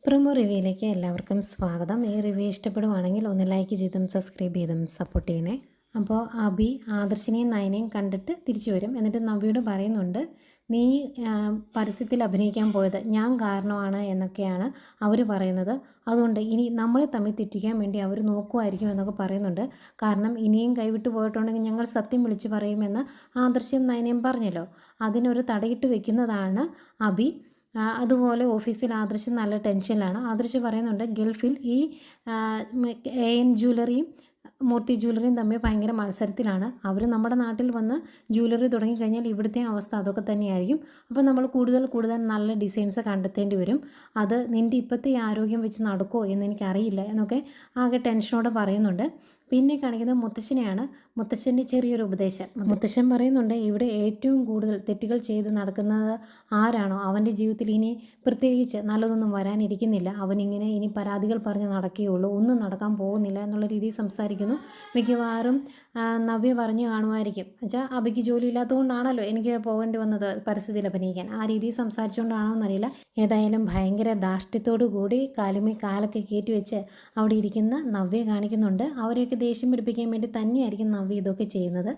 Promo റിവ്യൂയിലേക്ക് എല്ലാവർക്കും സ്വാഗതം. ഈ റിവ്യൂ ഇഷ്ടപ്പെടുവാണെങ്കിൽ ഒന്ന് ലൈക്ക് ചെയ്തും സബ്സ്ക്രൈബ് ചെയ്തും സപ്പോർട്ട് ചെയ്യണേ. അപ്പോൾ അബി ആദർശിനെയും നയനെയും കണ്ടിട്ട് തിരിച്ചു വരും. എന്നിട്ട് നവ്യോട് പറയുന്നുണ്ട്, നീ പരസ്യത്തിൽ അഭിനയിക്കാൻ പോയത് ഞാൻ കാരണമാണ് എന്നൊക്കെയാണ് അവർ പറയുന്നത്. അതുകൊണ്ട് ഇനി നമ്മളെ തമ്മിൽ തെറ്റിക്കാൻ വേണ്ടി അവർ നോക്കുമായിരിക്കും എന്നൊക്കെ പറയുന്നുണ്ട്. കാരണം ഇനിയും കൈവിട്ട് പോയിട്ടുണ്ടെങ്കിൽ ഞങ്ങൾ സത്യം വിളിച്ച് പറയുമെന്ന് ആദർശം നയനയും പറഞ്ഞല്ലോ. അതിനൊരു തടയിട്ട് വെക്കുന്നതാണ് അബി. അതുപോലെ ഓഫീസിൽ ആദർശ് നല്ല ടെൻഷനിലാണ്. ആദർശ് പറയുന്നുണ്ട്, ഗൾഫിൽ ഈ AN ജ്വല്ലറിയും മൂർത്തി ജ്വല്ലറിയും തമ്മിൽ ഭയങ്കര മത്സരത്തിലാണ്. അവർ നമ്മുടെ നാട്ടിൽ വന്ന് ജ്വല്ലറി തുടങ്ങിക്കഴിഞ്ഞാൽ ഇവിടുത്തെ അവസ്ഥ അതൊക്കെ തന്നെയായിരിക്കും. അപ്പോൾ നമ്മൾ കൂടുതൽ നല്ല ഡിസൈൻസ് കണ്ടെത്തേണ്ടി വരും. അത് നിൻ്റെ ഇപ്പോഴത്തെ ആരോഗ്യം വെച്ച് നടക്കുമോ എന്ന് എനിക്കറിയില്ല എന്നൊക്കെ ആകെ ടെൻഷനോടെ പറയുന്നുണ്ട്. പിന്നെ കാണിക്കുന്നത് മുത്തശ്ശനെയാണ്. മുത്തശ്ശൻ്റെ ചെറിയൊരു ഉപദേശം. മുത്തശ്ശൻ പറയുന്നുണ്ട്, ഇവിടെ ഏറ്റവും കൂടുതൽ തെറ്റുകൾ ചെയ്ത് നടക്കുന്നത് ആരാണോ അവൻ്റെ ജീവിതത്തിൽ ഇനി പ്രത്യേകിച്ച് നല്ലതൊന്നും വരാനിരിക്കുന്നില്ല. അവനിങ്ങനെ ഇനി പരാതികൾ പറഞ്ഞ് നടക്കുകയുള്ളൂ, ഒന്നും നടക്കാൻ പോകുന്നില്ല എന്നുള്ള രീതിയിൽ സംസാരിക്കുന്നു. മിക്കവാറും നവ്യ പറഞ്ഞു കാണുമായിരിക്കും, എന്നുവെച്ചാൽ അബിക്ക് ജോലി ഇല്ലാത്തതുകൊണ്ടാണല്ലോ എനിക്ക് പോകേണ്ടി വന്നത് പരസ്യത്തിൽ അഭിനയിക്കാൻ. ആ രീതിയിൽ സംസാരിച്ചുകൊണ്ടാണോ എന്നറിയില്ല. ഏതായാലും ഭയങ്കര ധാർഷ്ട്യത്തോടു കൂടി കാലുമേ കാലൊക്കെ കയറ്റി വെച്ച് അവിടെ ഇരിക്കുന്ന നവ്യ കാണിക്കുന്നുണ്ട്. അവരെയൊക്കെ ദേഷ്യം പിടിപ്പിക്കാൻ വേണ്ടി തന്നെയായിരിക്കും നവ്യ ഇതൊക്കെ ചെയ്യുന്നത്.